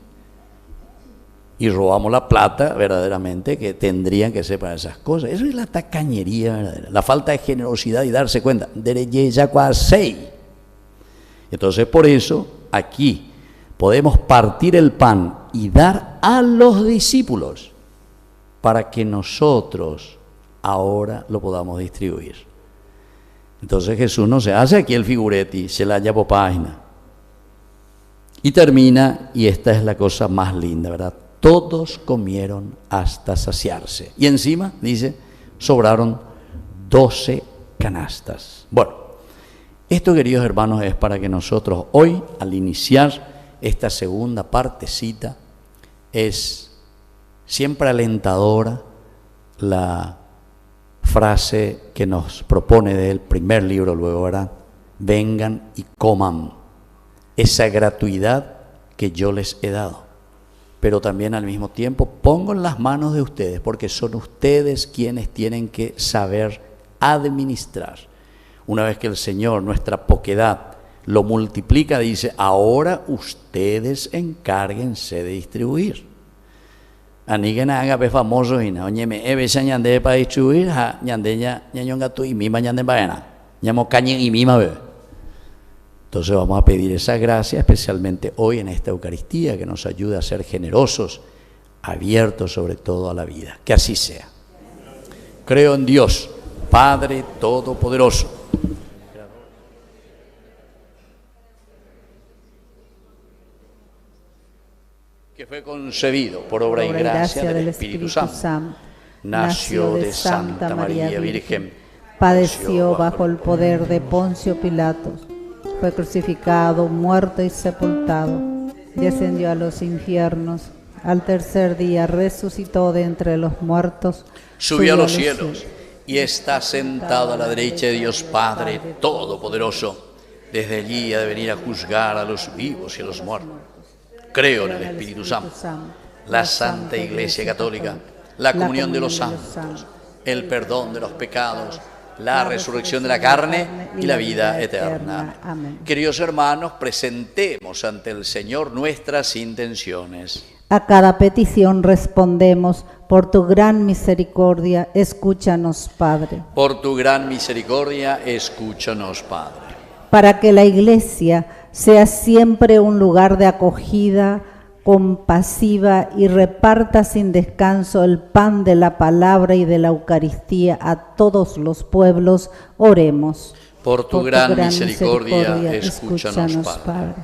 Speaker 2: Y robamos la plata verdaderamente que tendrían que ser para esas cosas. Eso es la tacañería verdadera, la falta de generosidad y darse cuenta. Entonces por eso aquí podemos partir el pan y dar a los discípulos para que nosotros ahora lo podamos distribuir. Entonces Jesús no se hace aquí el figuretti, se la lleva página. Y termina, y esta es la cosa más linda, ¿verdad? Todos comieron hasta saciarse. Y encima, dice, sobraron 12 canastas. Bueno, esto, queridos hermanos, es para que nosotros hoy, al iniciar esta segunda partecita, es siempre alentadora la frase que nos propone del primer libro, luego, ¿verdad? Vengan y coman esa gratuidad que yo les he dado. Pero también al mismo tiempo pongo en las manos de ustedes, porque son ustedes quienes tienen que saber administrar. Una vez que el Señor, nuestra poquedad, lo multiplica, dice, ahora ustedes encárguense de distribuir. Anigena haga pe famoso hina. Oye me ebe ya ñande para distribuir ha ñande ña ñonga tu y mima ñande baena. Ñamo cañe y mima be. Entonces vamos a pedir esa gracia, especialmente hoy en esta Eucaristía, que nos ayude a ser generosos, abiertos sobre todo a la vida. Que así sea. Creo en Dios, Padre Todopoderoso, que fue concebido por obra y gracia del Espíritu Santo, nació de Santa María Virgen,
Speaker 1: padeció bajo el poder de Poncio Pilatos, fue crucificado, muerto y sepultado, descendió a los infiernos, al tercer día resucitó de entre los muertos,
Speaker 2: subió a los cielos y está sentado a la derecha de Dios Padre Todopoderoso. Desde allí ha de venir a juzgar a los vivos y a los muertos. Creo en el Espíritu Santo, la Santa Iglesia Católica, la comunión de los santos, el perdón de los pecados, la resurrección de la carne y la vida eterna.
Speaker 1: Amén.
Speaker 2: Queridos hermanos, presentemos ante el Señor nuestras intenciones.
Speaker 1: A cada petición respondemos: por tu gran misericordia, escúchanos, Padre.
Speaker 2: Por tu gran misericordia, escúchanos, Padre.
Speaker 1: Para que la Iglesia sea siempre un lugar de acogida compasiva y reparta sin descanso el pan de la palabra y de la Eucaristía a todos los pueblos, oremos.
Speaker 2: Por tu gran misericordia, escúchanos, Padre.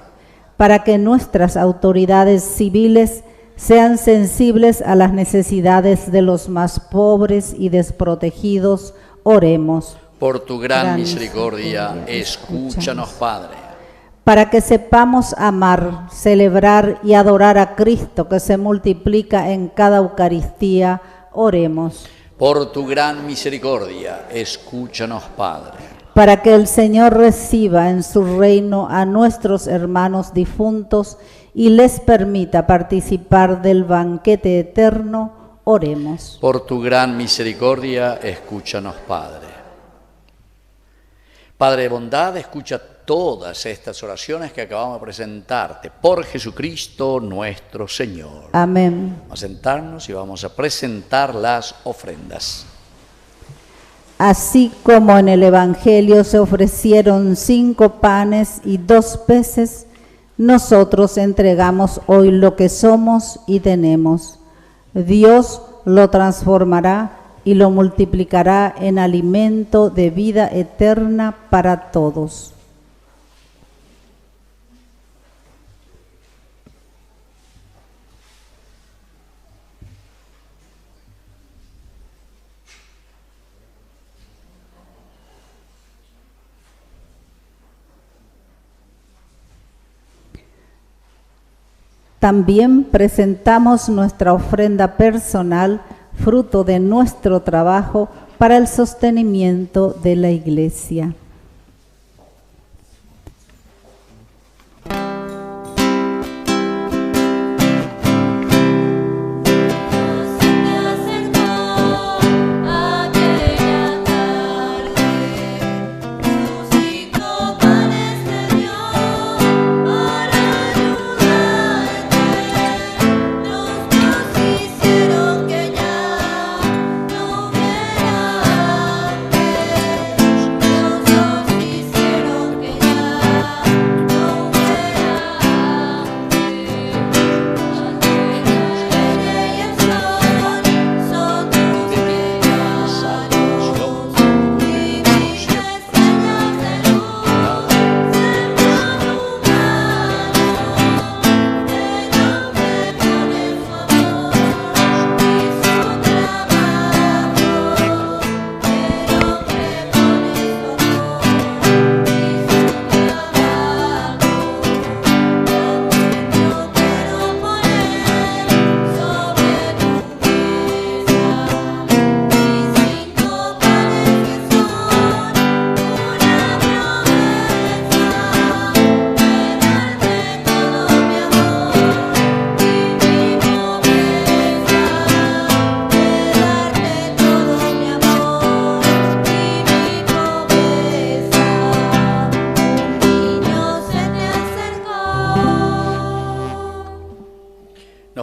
Speaker 1: Para que nuestras autoridades civiles sean sensibles a las necesidades de los más pobres y desprotegidos, oremos.
Speaker 2: Por tu gran misericordia, escúchanos, Padre.
Speaker 1: Para que sepamos amar, celebrar y adorar a Cristo que se multiplica en cada Eucaristía, oremos.
Speaker 2: Por tu gran misericordia, escúchanos, Padre.
Speaker 1: Para que el Señor reciba en su reino a nuestros hermanos difuntos y les permita participar del banquete eterno, oremos.
Speaker 2: Por tu gran misericordia, escúchanos, Padre. Padre de bondad, escucha todas estas oraciones que acabamos de presentarte por Jesucristo nuestro Señor.
Speaker 1: Amén.
Speaker 2: Vamos a sentarnos y vamos a presentar las ofrendas.
Speaker 1: Así como en el Evangelio se ofrecieron 5 panes y 2 peces, nosotros entregamos hoy lo que somos y tenemos. Dios lo transformará y lo multiplicará en alimento de vida eterna para todos. También presentamos nuestra ofrenda personal, fruto de nuestro trabajo para el sostenimiento de la Iglesia.
Speaker 6: Dios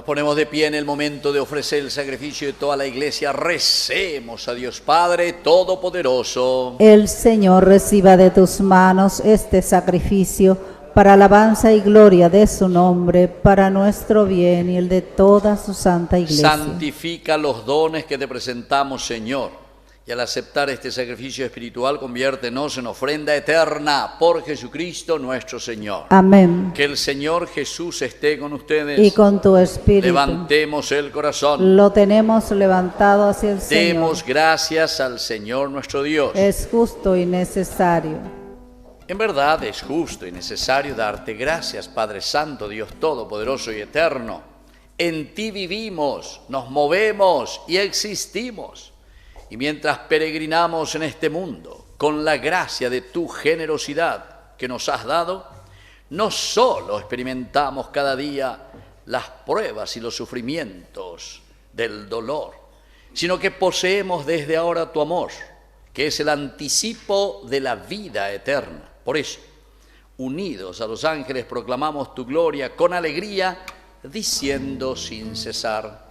Speaker 2: ponemos de pie en el momento de ofrecer el sacrificio de toda la iglesia. Recemos a Dios Padre Todopoderoso.
Speaker 1: El Señor reciba de tus manos este sacrificio para alabanza y gloria de su nombre, para nuestro bien y el de toda su santa iglesia.
Speaker 2: Santifica los dones que te presentamos, Señor. Y al aceptar este sacrificio espiritual, conviértenos en ofrenda eterna por Jesucristo nuestro Señor.
Speaker 1: Amén.
Speaker 2: Que el Señor Jesús esté con ustedes.
Speaker 1: Y con tu espíritu.
Speaker 2: Levantemos el corazón.
Speaker 1: Lo tenemos levantado hacia el Señor.
Speaker 2: Demos gracias al Señor nuestro Dios.
Speaker 1: Es justo y necesario.
Speaker 2: En verdad es justo y necesario darte gracias, Padre Santo, Dios Todopoderoso y Eterno. En ti vivimos, nos movemos y existimos. Y mientras peregrinamos en este mundo, con la gracia de tu generosidad que nos has dado, no solo experimentamos cada día las pruebas y los sufrimientos del dolor, sino que poseemos desde ahora tu amor, que es el anticipo de la vida eterna. Por eso, unidos a los ángeles, proclamamos tu gloria con alegría, diciendo sin cesar: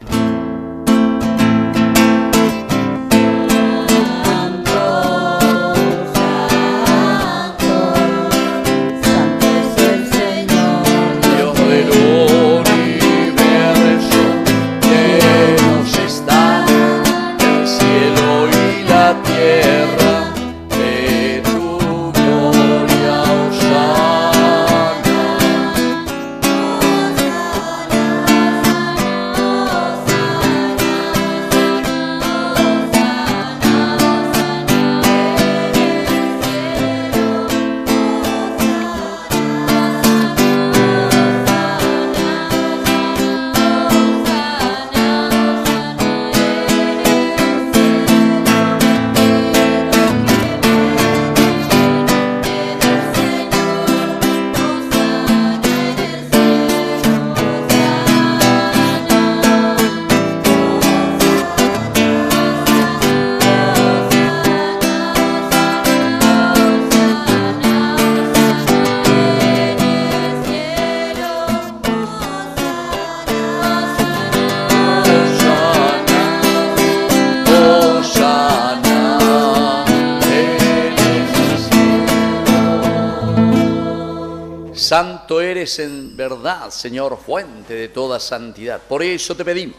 Speaker 2: Santo eres en verdad, Señor, fuente de toda santidad. Por eso te pedimos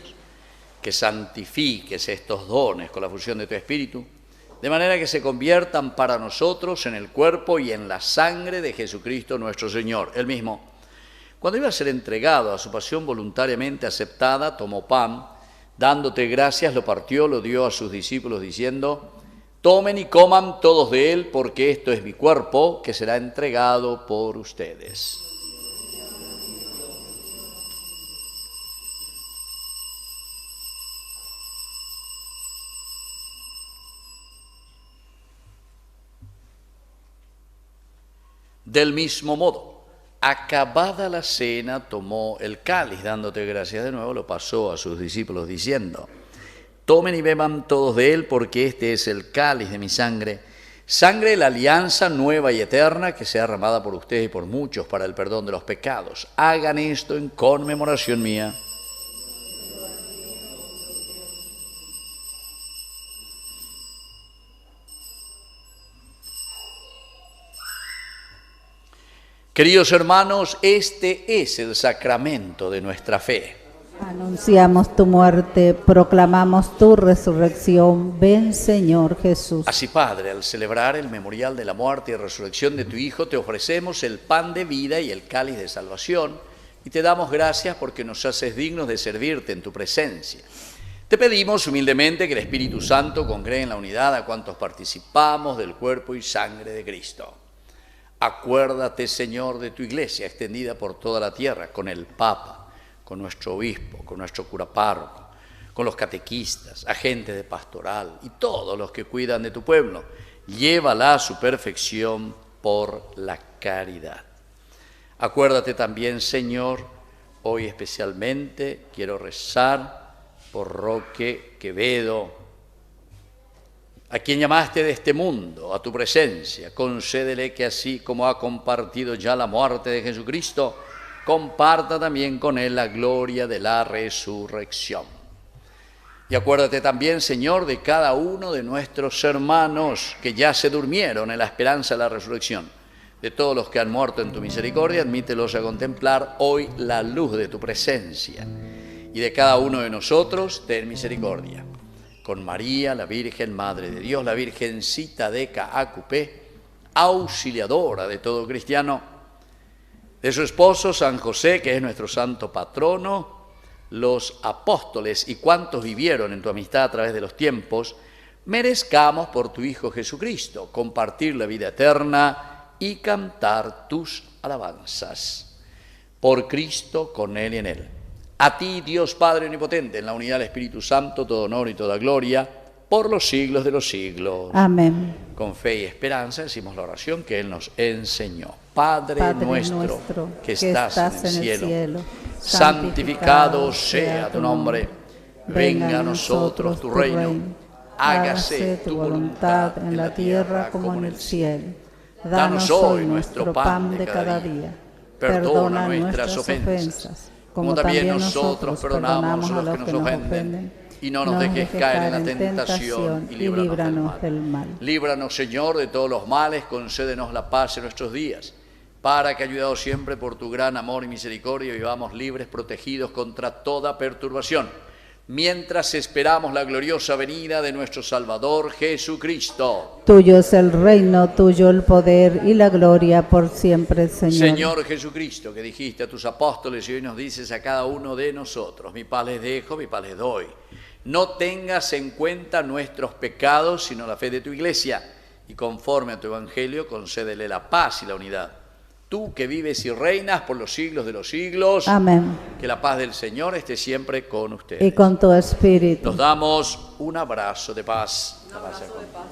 Speaker 2: que santifiques estos dones con la fusión de tu Espíritu, de manera que se conviertan para nosotros en el cuerpo y en la sangre de Jesucristo nuestro Señor. Él mismo, cuando iba a ser entregado a su pasión voluntariamente aceptada, tomó pan, dándote gracias, lo partió, lo dio a sus discípulos, diciendo: tomen y coman todos de él, porque esto es mi cuerpo, que será entregado por ustedes. Del mismo modo, acabada la cena, tomó el cáliz, dándote gracias de nuevo, lo pasó a sus discípulos, diciendo: tomen y beban todos de él, porque este es el cáliz de mi sangre, sangre de la alianza nueva y eterna, que sea derramada por ustedes y por muchos para el perdón de los pecados. Hagan esto en conmemoración mía. Queridos hermanos, este es el sacramento de nuestra fe.
Speaker 1: Anunciamos tu muerte, proclamamos tu resurrección. Ven, Señor Jesús.
Speaker 2: Así, Padre, al celebrar el memorial de la muerte y resurrección de tu Hijo, te ofrecemos el pan de vida y el cáliz de salvación, y te damos gracias porque nos haces dignos de servirte en tu presencia. Te pedimos humildemente que el Espíritu Santo congregue en la unidad a cuantos participamos del cuerpo y sangre de Cristo. Acuérdate, Señor, de tu iglesia extendida por toda la tierra, con el Papa, con nuestro obispo, con nuestro cura párroco, con los catequistas, agentes de pastoral y todos los que cuidan de tu pueblo. Llévala a su perfección por la caridad. Acuérdate también, Señor, hoy especialmente quiero rezar por Roque Quevedo, a quien llamaste de este mundo a tu presencia. Concédele que así como ha compartido ya la muerte de Jesucristo, comparta también con él la gloria de la resurrección. Y acuérdate también, Señor, de cada uno de nuestros hermanos que ya se durmieron en la esperanza de la resurrección. De todos los que han muerto en tu misericordia, admítelos a contemplar hoy la luz de tu presencia. Y de cada uno de nosotros, ten misericordia. Con María, la Virgen Madre de Dios, la Virgencita de Caacupé, auxiliadora de todo cristiano, de su esposo San José, que es nuestro santo patrono, los apóstoles y cuantos vivieron en tu amistad a través de los tiempos, merezcamos por tu Hijo Jesucristo compartir la vida eterna y cantar tus alabanzas. Por Cristo, con Él y en Él. A ti, Dios Padre Omnipotente, en la unidad del Espíritu Santo, todo honor y toda gloria, por los siglos de los siglos.
Speaker 1: Amén.
Speaker 2: Con fe y esperanza decimos la oración que Él nos enseñó. Padre nuestro, que estás en el cielo, santificado sea tu nombre. Venga a nosotros tu reino. Hágase tu voluntad en la tierra como en el cielo. Danos hoy nuestro pan de cada día. Perdona nuestras ofensas, como también nosotros perdonamos a los que nos ofenden. Y no nos dejes caer en la tentación y líbranos del mal. Líbranos, Señor, de todos los males, concédenos la paz en nuestros días, para que, ayudados siempre por tu gran amor y misericordia, vivamos libres, protegidos contra toda perturbación, mientras esperamos la gloriosa venida de nuestro Salvador Jesucristo.
Speaker 1: Tuyo es el reino, tuyo el poder y la gloria por siempre, Señor.
Speaker 2: Señor Jesucristo, que dijiste a tus apóstoles y hoy nos dices a cada uno de nosotros: mi paz les dejo, mi paz les doy. No tengas en cuenta nuestros pecados, sino la fe de tu Iglesia, y conforme a tu Evangelio concédele la paz y la unidad. Tú que vives y reinas por los siglos de los siglos.
Speaker 1: Amén.
Speaker 2: Que la paz del Señor esté siempre con ustedes.
Speaker 1: Y con tu espíritu.
Speaker 2: Nos damos un abrazo de paz. La paz sea con ustedes.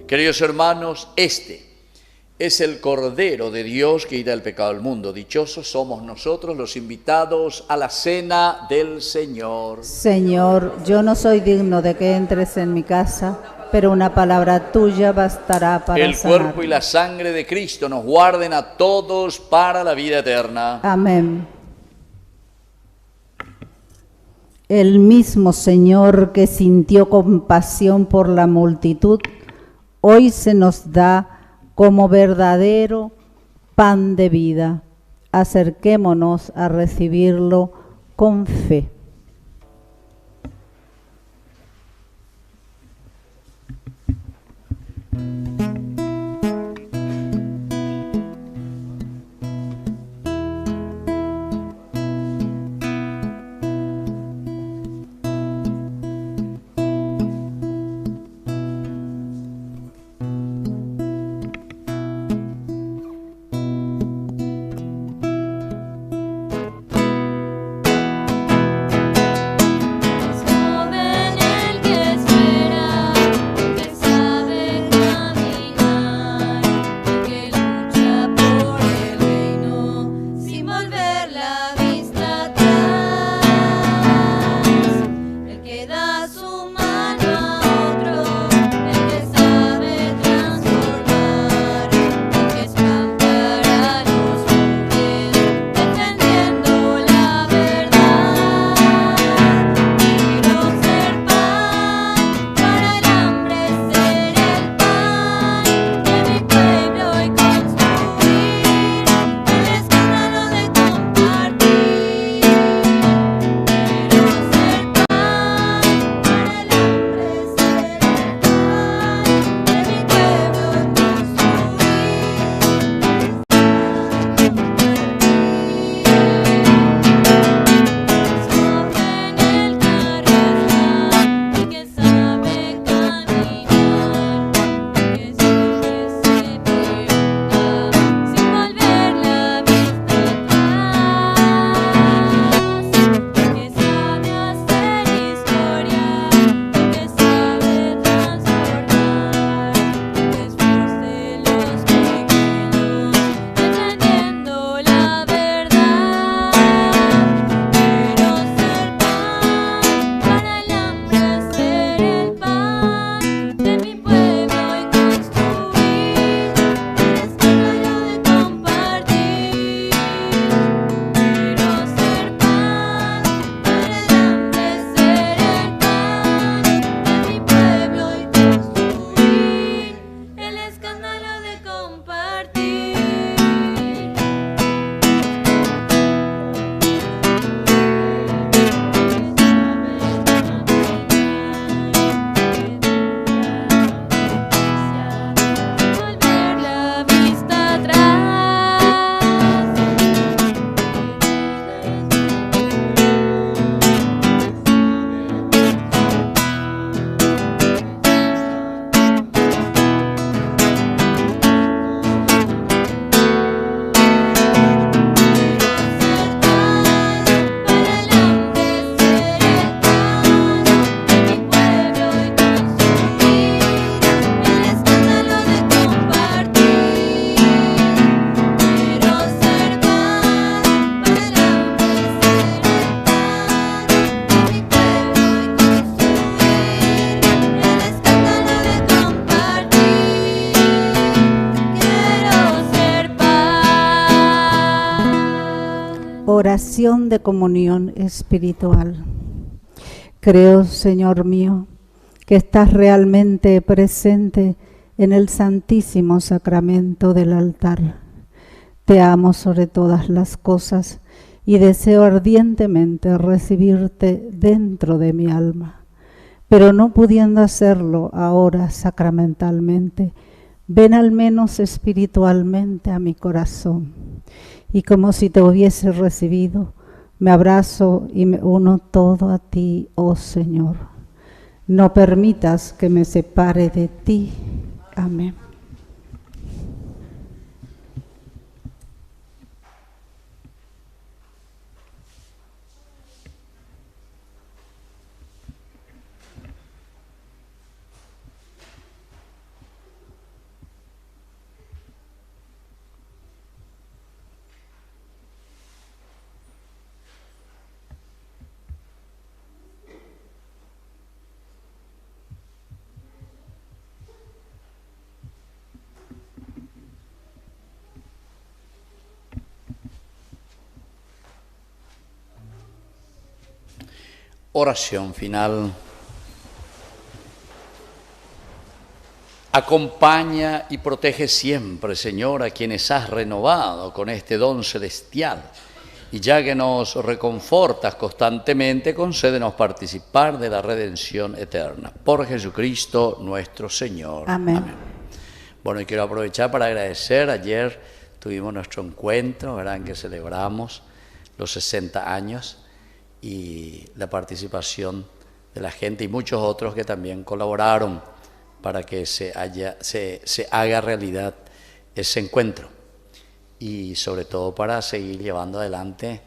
Speaker 2: Queridos hermanos, este es el Cordero de Dios que quita el pecado del mundo. Dichosos somos nosotros los invitados a la cena del Señor.
Speaker 1: Señor, yo no soy digno de que entres en mi casa, pero una palabra tuya bastará para
Speaker 2: el
Speaker 1: sanar.
Speaker 2: cuerpo y la sangre de Cristo nos guarden a todos para la vida eterna.
Speaker 1: Amén. El mismo Señor que sintió compasión por la multitud, hoy se nos da como verdadero pan de vida. Acerquémonos a recibirlo con fe. Oración de comunión espiritual. Creo, Señor mío, que estás realmente presente en el Santísimo Sacramento del altar. Te amo sobre todas las cosas y deseo ardientemente recibirte dentro de mi alma. Pero no pudiendo hacerlo ahora sacramentalmente, ven al menos espiritualmente a mi corazón. Y como si te hubiese recibido, me abrazo y me uno todo a ti, oh Señor. No permitas que me separe de ti. Amén.
Speaker 2: Oración final. Acompaña y protege siempre, Señor, a quienes has renovado con este don celestial. Y ya que nos reconfortas constantemente, concédenos participar de la redención eterna. Por Jesucristo nuestro Señor.
Speaker 1: Amén.
Speaker 2: Amén. Bueno, y quiero aprovechar para agradecer. Ayer tuvimos nuestro encuentro, ¿verdad?, en que celebramos los 60 años. Y la participación de la gente y muchos otros que también colaboraron para que se haga realidad ese encuentro y sobre todo para seguir llevando adelante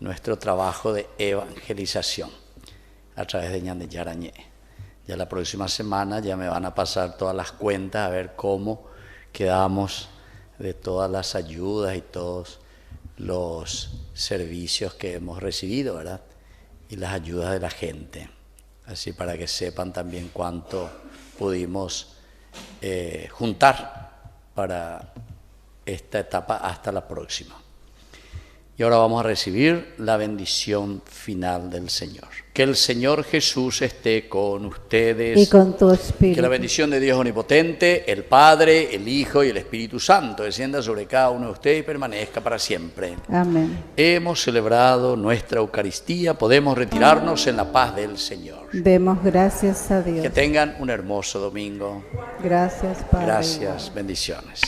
Speaker 2: nuestro trabajo de evangelización a través de Ñande Yara Ñe. Ya la próxima semana ya me van a pasar todas las cuentas a ver cómo quedamos de todas las ayudas y todos los servicios que hemos recibido, ¿verdad?, y las ayudas de la gente, así para que sepan también cuánto pudimos juntar para esta etapa hasta la próxima. Y ahora vamos a recibir la bendición final del Señor. Que el Señor Jesús esté con ustedes.
Speaker 1: Y con tu espíritu.
Speaker 2: Que la bendición de Dios Omnipotente, el Padre, el Hijo y el Espíritu Santo descienda sobre cada uno de ustedes y permanezca para siempre.
Speaker 1: Amén.
Speaker 2: Hemos celebrado nuestra Eucaristía, podemos retirarnos en la paz del Señor.
Speaker 1: Demos gracias a Dios.
Speaker 2: Que tengan un hermoso domingo.
Speaker 1: Gracias, Padre.
Speaker 2: Gracias, bendiciones.